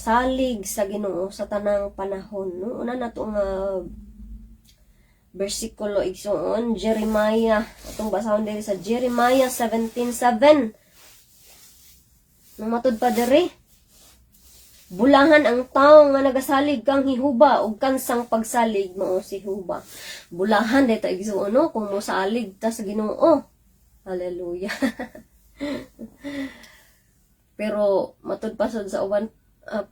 salig sa Ginoo sa tanang panahon, no? Una na itong versikulo igsoon, Jeremiah, atong basahon diri sa Jeremiah 17:7. Nung matud pa diri, bulahan ang tao nga nagasalig kang hihuba ug kansang pagsalig mao si huba. Bulahan dito igsoon, no? Kung mosalig ta sa Ginoo. Hallelujah. Pero matud pasod sa uban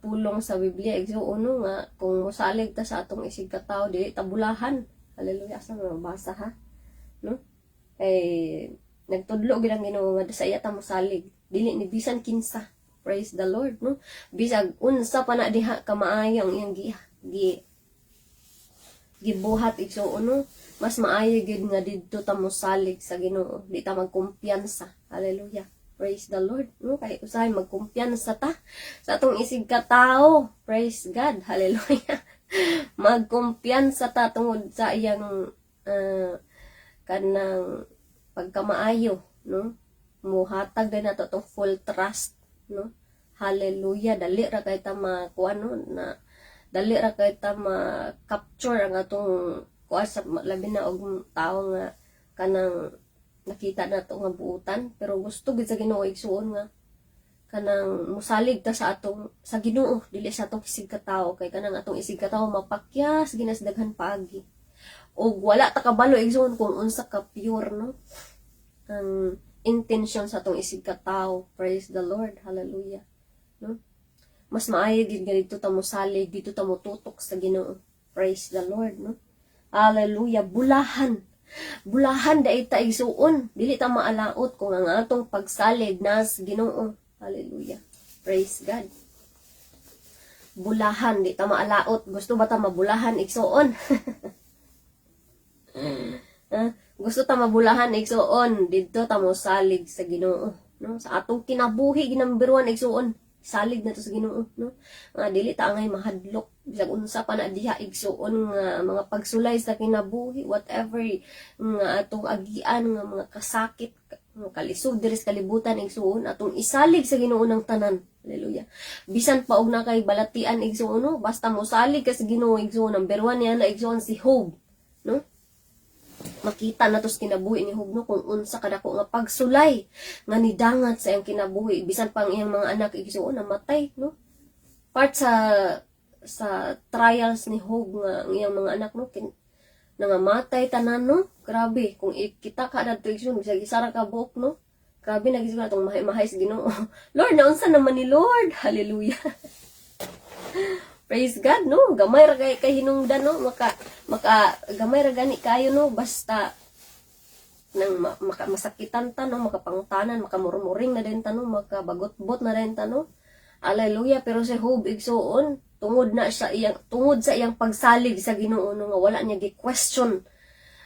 pulong sa Biblia igsuon nga kung mosalig ta sa atong isig ka tawo dili ta bulahan. Hallelujah. Asa nga basa ha? No? Nagtudlo gid ang Ginoo nga sa iya ta mosalig. Dili ni bisan kinsa. Praise the Lord, no? Bisag unsa pa na diha ka maayo ang iyang gibuhat igsuon, no? Mas maayo gid nga didto ta mosalig sa Ginoo. Di ta magkumpiyansa. Hallelujah. Praise the Lord, no? Kay usahay magkumpiyansa ta sa atong isig ka tawo. Praise God. Hallelujah. Magkumpiyansa ta tungod sa iyang kanang pagkamaayo, no? Muhatag din nato tong full trust, no? Hallelujah. Dali ra kay ta makuan, no? Na dali ra kay ta ma-capture ang atong kuan sa labi na og tawo nga kanang nakita na ito nga buutan, pero gusto gid sa Ginoo igsuon nga kanang musalig ta sa atong sa Ginoo dili sa atong isig ka tawo, kay kanang atong isig ka tawo mapakyas ginas daghan paagi ug wala ta kabalo igsuon kung unsa ka pure, no? Ang intention sa atong isig ka tawo. Praise the Lord. Hallelujah, no? Mas maayo gid nga dito ta mosalig, dito ta motutok sa Ginoo. Praise the Lord, no? Hallelujah. Bulahan dai ta igsuon, dili ta maalaot kung ang atong pagsalig nas Ginoo. Hallelujah. Praise God. Bulahan di ta maalaot. Gusto ba ta mabulahan igsuon? Gusto ta mabulahan igsuon, didto ta mosalig sa Ginoo, no? Sa atong kinabuhi number 1 igsuon, salig na to sa Ginoo, no? Dili ta angay mahadlok bisag unsa pa na diha igsuon nga mga pagsulay sa kinabuhi, whatever nga atong agian nga mga kasakit, mga kalisod diri sa kalibutan igsuon, atong isalig sa Ginoo ng tanan. Hallelujah. Bisan pa og na kay balatian igsuon, no? Basta mosalig ka sa Ginoo igsuon, number 1 niya na igsuon si Job, no? Makita na tos kinabuhi ni Job, no? Kung unsa kadako nga pagsulay nga nidangat sa iyang kinabuhi, bisan pa ang iyang mga anak igsuon namatay, no? Part sa trials ni Job nga ang iyang mga anak, no, nangamatay tanan, no? Grabe, kung kita ka na ito igsuon, bisag isara ka buok, no? Grabe, nagisip na itong mahay sa Ginoo. Lord, naunsa naman ni Lord? Hallelujah. Praise God, no? Gamay ra kay hinungdan, no? Gamay ra gani kayo, no? Basta nang masakitan ta, no? Makapangutanan, makamurmuring na din ta, no? Makabagot-bot na din ta, no? Hallelujah. Pero si Job igsuon, tungod sa iyang pagsalig sa Ginoo, no? Nga wala niya gi-question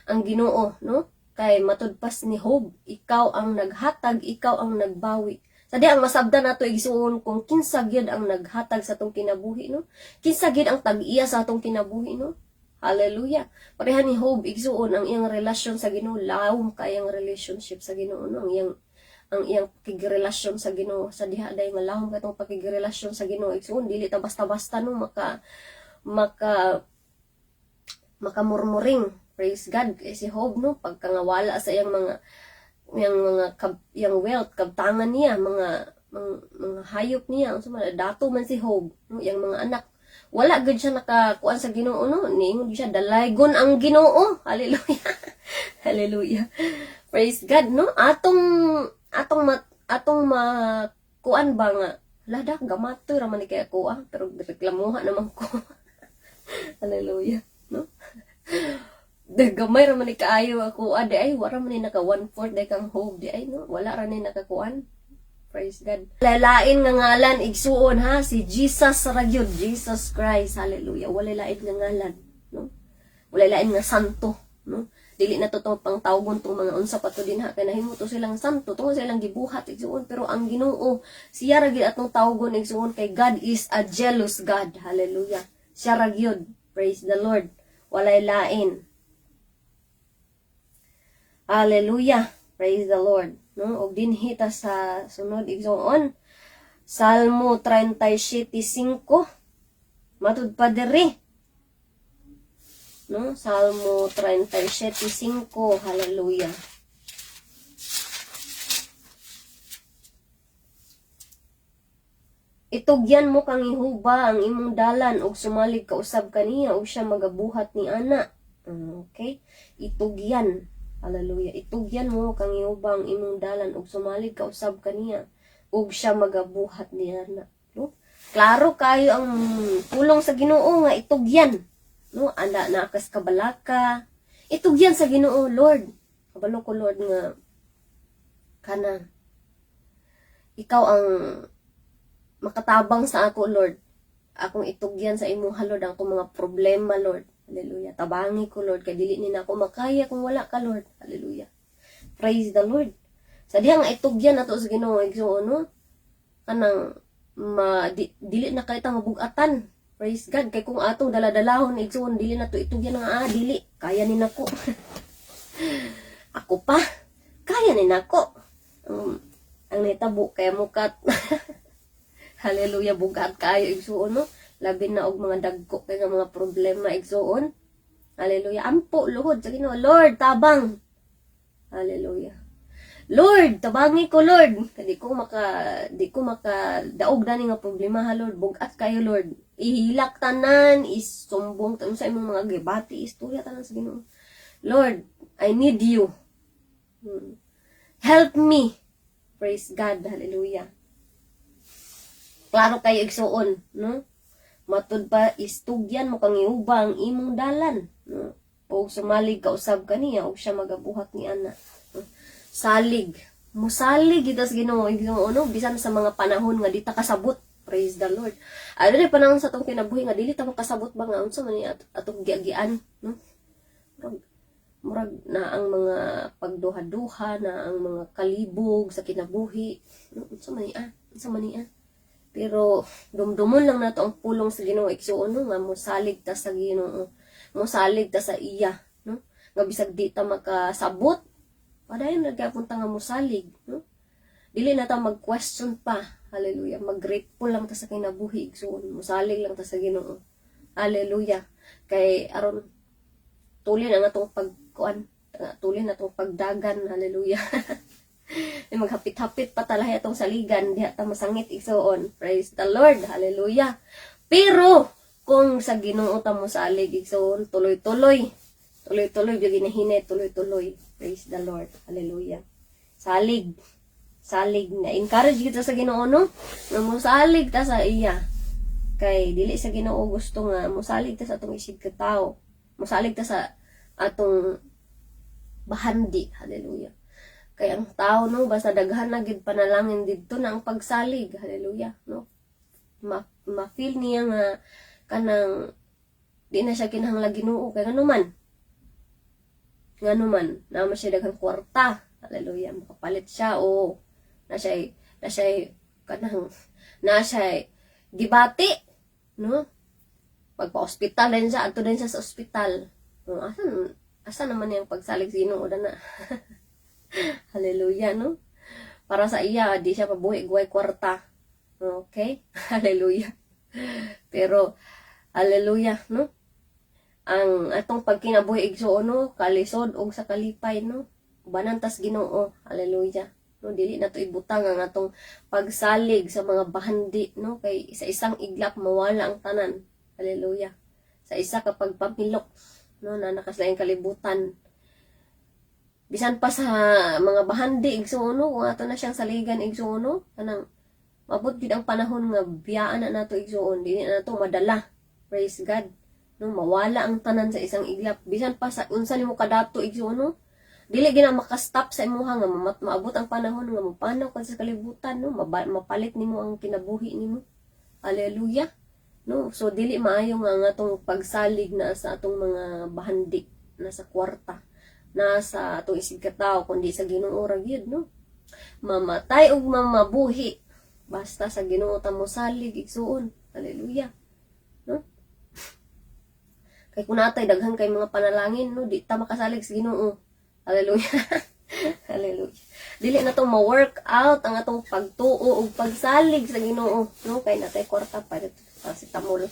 ang Ginoo, no? Kay matudpas ni Job, ikaw ang naghatag, ikaw ang nagbawi. Sadi ang masabdan nato igsuon kung kinsa gyud ang naghatag sa atong kinabuhi, no? Kinsa gyud ang tag-iya sa atong kinabuhi, no? Hallelujah. Pareha ni Job igsuon ang iyang relasyon sa Ginoo, lawom kayang relationship sa Ginoo, no? Ang iyang pakigrelasyon sa Ginoo, sa diha day nga lawom katong pakigrelasyon sa Ginoo igsuon, dili ta basta-basta, no? Makamurmuring. Praise God. Si Job, no? Pagkangawala sa iyang mga wealth, kabtangan niya, mga hayop niya, dato man si Job, no? Yang mga anak, wala gud siya nakakuan sa Ginoo, no? Niingon siya dalaygon ang Ginoo. Hallelujah. Hallelujah. Praise God, no? Atong kuan ba nga lada gamatoy ra man ni kay ako, pero reklamuha naman ko. Hallelujah, no? Gamay ra man ni kaayo ako, ade ay wala man ni naka 1/4 day kang Job di ay, no? Wala ra ni nakakuan. Praise God. Lain nga ngalan igsuon, ha, si Jesus ra gyud, Jesus Christ. Hallelujah. Wala lain nga ngalan, no? Wala lain nga santo, no? Dili na to pang tawgon tong mga unsa pa to din, ha, kay nahimo to silang santo tungod sa ilang gibuhat igsuon, pero ang Ginoo siya ra gyud atong tawgon igsuon, kay God is a jealous God. Hallelujah. Siya ra gyud. Praise the Lord. Walay lain. Hallelujah. Praise the Lord, no? Og dinhi ta sa sunod igsuon Salmo 37:5. Matud pa diri. No? Salmo 37:5. Hallelujah. Itugyan mo kang ihuba ang imong dalan ug sumalig ka usab kaniya ug siya magabuhat ni ana. Okay? Itugyan. Hallelujah. Itugyan mo kang ihuba ang imong dalan ug sumalig ka usab kaniya ug siya magabuhat ni ana. No? Klaro kayo ang pulong sa Ginoo nga itugyan. No? Anda nakas kabalaka. Itugyan sa Ginoo, Lord. Kabalo ko, Lord, nga kana ikaw ang makatabang sa ako, Lord. Akong itugyan sa imong Lord, ang akong mga problema, Lord. Hallelujah. Tabangi ko, Lord, kay dili ni na ako makaya kung wala ka, Lord. Hallelujah. Praise the Lord. Sa diha nga itugyan nato sa Ginoo, igsuon, no? Kanang dili na kay ta mabugatan. Praise God. Kay kung atong daladalahon igsuon, dili na to itugyan nga dili. Kaya ni nako. Ako pa. Kaya ni nako. Ang nitabo kay mukat. Hallelujah, bugat kayo igsuon, no? Labi na og mga dagko kay nga mga problema igsuon. Hallelujah. Ampo luhod sa Ginoo, Lord, tabang. Hallelujah. Lord, tabangi ko, Lord. Di ko maka daog na ni nga problema, ha, Lord. Bugat kayo, Lord. Ihilak tanan, isumbong tanan sa imong mga gibati, istorya tanan sa Ginoo. Lord, I need you. Help me. Praise God. Hallelujah. Klaro kayo igsuon, no? Matud pa istugyan mo kang iuba ang imong dalan, no? O sumalig ka usab kaniya ug siya magabuhat ni ana. No? Salig. Musalig ito sa Ginoo, no? Bisan sa mga panahon nga di ta kasabot. Praise the Lord. Ano rin panahon sa itong kinabuhi nga dili ta makasabot ba nga unsa man ni atong giagian, no? Murag na ang mga pagduha-duha na ang mga kalibog sa kinabuhi, no? Unsa man ni Pero dumdumon lang nato ang pulong sa Ginoo igsuon, no? Nga mosalig ta sa Ginoo, mosalig ta sa iya, no? Nga bisag di ta makasabot, padayon nagapunta nga mosalig, no? Dili na ta mag-question pa. Hallelujah. Mag-grateful lang ta sa kinabuhi igsuon, mosalig lang ta sa Ginoo. Hallelujah. Kay aron tulin ang atong pagkuan, tulin atong pagdagan. Hallelujah. Maghapit-hapit pa talahay atong saligan, diha ta masangit igsuon. Praise the Lord. Hallelujah. Pero kung sa Ginoo ta mo salig igsuon, tuloy-tuloy gyud ginahinay, tuloy-tuloy. Praise the Lord. Hallelujah. Salig na encourage kita sa Ginoo, no? Nga mosalig ta sa iya. Kay dili sa Ginoo gusto nga mosalig ta sa atong isig ka tawo. Mosalig ta sa atong bahandi. Hallelujah. Kaya ang tao, no, basta daghan na gid panalangin didto na ang pagsalig. Hallelujah, no? Ma-feel niya nga kanang di na siya kinahanglan Ginoo kay nganuman na siya daghang kwarta. Hallelujah, makapalit siya o na siya kanang na siya gibati, no? Pagpa-ospital din siya, adto din siya sa ospital. No, asan naman yung pagsalig sa Ginoo na. Hallelujah, no? Para sa iya, di siya pabuhi-guway kwarta. Okay? Hallelujah. Pero, hallelujah, no? Ang atong pagkinabuhi igsuon, no? Kalisod og sa kalipay, no? Banantas Ginoo. Hallelujah. No, dili na to ibutang ang atong pagsalig sa mga bahandi, no? Kay sa isang iglap mawala ang tanan. Hallelujah. Sa isa kapag pamilok, no, na nakaslaing kalibutan. Bisan pa sa mga bahandi igsuon, no, kung ato na siyang saligan igsuon, no, kanang mabot gid ang panahon nga biyaan na nato igsuon, dili na nato madala. Praise God. No, mawala ang tanan sa isang iglap. Bisan pa sa unsa nimo kadato igsuon, no, dili gina makastop sa imuha nga maabot ang panahon nga mopanaw ka sa kalibutan, no, mapalit nimo ang kinabuhi nimo. Hallelujah. No, so dili maayo nga ang atong pagsalig na sa atong mga bahandi na sa kwarta, na sa atong isig katawo, kundi sa Ginoo ra gyud, no. Mamatay ug mamabuhi basta sa Ginoo ta mo salig igsuon. Hallelujah. No? Kay kun natay daghan kay mga panalangin, no, di ta makasalig sa Ginoo. Hallelujah. Hallelujah. Dili na to ma-work out ang atong pagtuo ug pagsalig sa Ginoo, no? Kay natay kwarta pa dito si tamol.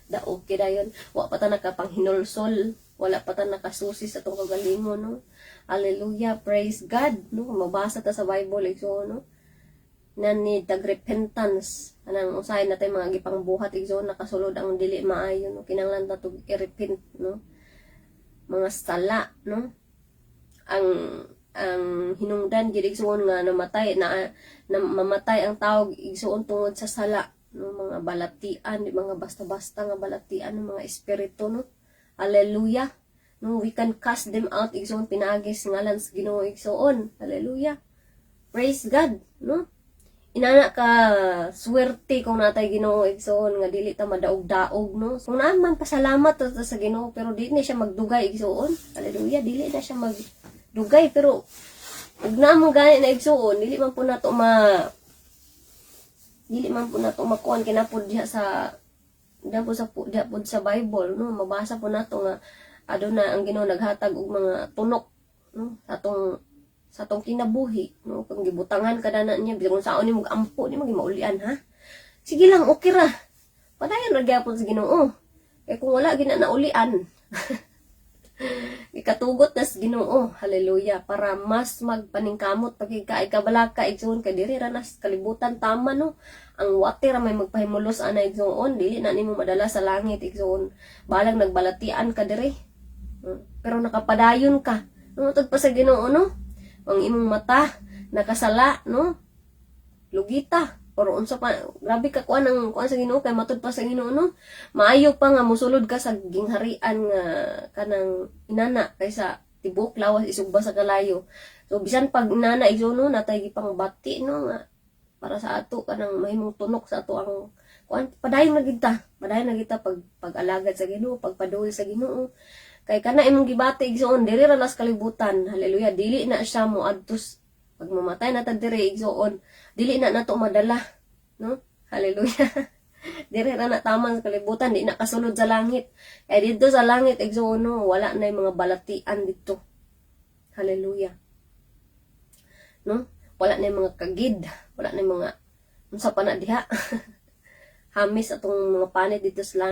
Daog kidayon, wa pa ta nakapanghinulsol, wala pa ta nakasusi sa atong kagalingon, no? Hallelujah, praise God, no? Mabasa ta sa Bible igsoon, no? Na need tag repentance anang usahay natay mga gipangbuhat igsoon nakasulod ang dili maayo, no? Kinahanglan ta to i-repent, no? Mga sala, no? Ang hinungdan gid igsoon nga namatay na mamatay ang tao igsoon tungod sa sala, no? Mga balatian, di mga basta-basta nga balatian ng mga espiritu, no? Hallelujah, no? We can cast them out igsoon pinagis ngalan sa Ginoo igsoon. Hallelujah, praise God, no? Inana ka swerte kung natay Ginoo igsoon nga dili ta madaog-daog, no? So naman pasalamat ta sa Ginoo pero dili na siya magdugay igsoon. Hallelujah, dili na siya magdugay pero ug naamong gani na igsoon dili man po nato makuan kinapod diha sa diha sa Bible, no? Mabasa po nato nga aduna ang Ginoo naghatag og mga tunok, no? Sa atong kinabuhi, no? Kung gibutangan ka na niya, bisag kung saan ni mong ampo, di mo maulian, ha? Sige lang, okay ra. Padayon ra gyapon sa Ginoo. Kaya kung wala gina naulian, ikatugot na sa Ginoo, hallelujah, para mas magpaningkamot pagkikaay kabalaka igsoon kay diri ra nas kalibutan tama, no? Ang water ra may magpahimulos ana igsoon, dili na nimo madala sa langit igsoon. Balang nagbalatian ka diri. Pero nakapadayon ka. Nungutod pa sa Ginoo, no? Ang imong mata nakasala, no? Lugita or unsa pa, grabe ka kuan sa Ginoo kay matud pa sa Ginoo, no? Maayo pa nga mosulod ka sa gingharian nga kanang inana kaysa tibok lawas isugba sa kalayo. So bisan pag inana igsoon, no, natay gipang bati, no, nga para sa ato kanang mahimong tunok sa ato ang kuan padayon na kita pag-alagad sa Ginoo, pagpaduol sa Ginoo. Kay kana imong gibati igsoon diri ra nas kalibutan, hallelujah, dili na siya moadtos pag mamatay na ta diri igsoon, dili na nato madala, no? Hallelujah. Diri ra na taman sa kalibutan, di na kasulod sa langit. Kay dito sa langit igsoon, no, wala na mga balatian dito. Hallelujah. No? Wala na mga kagid, wala na mga unsa pa na diha. Hamis atong mga panit dito sa langit.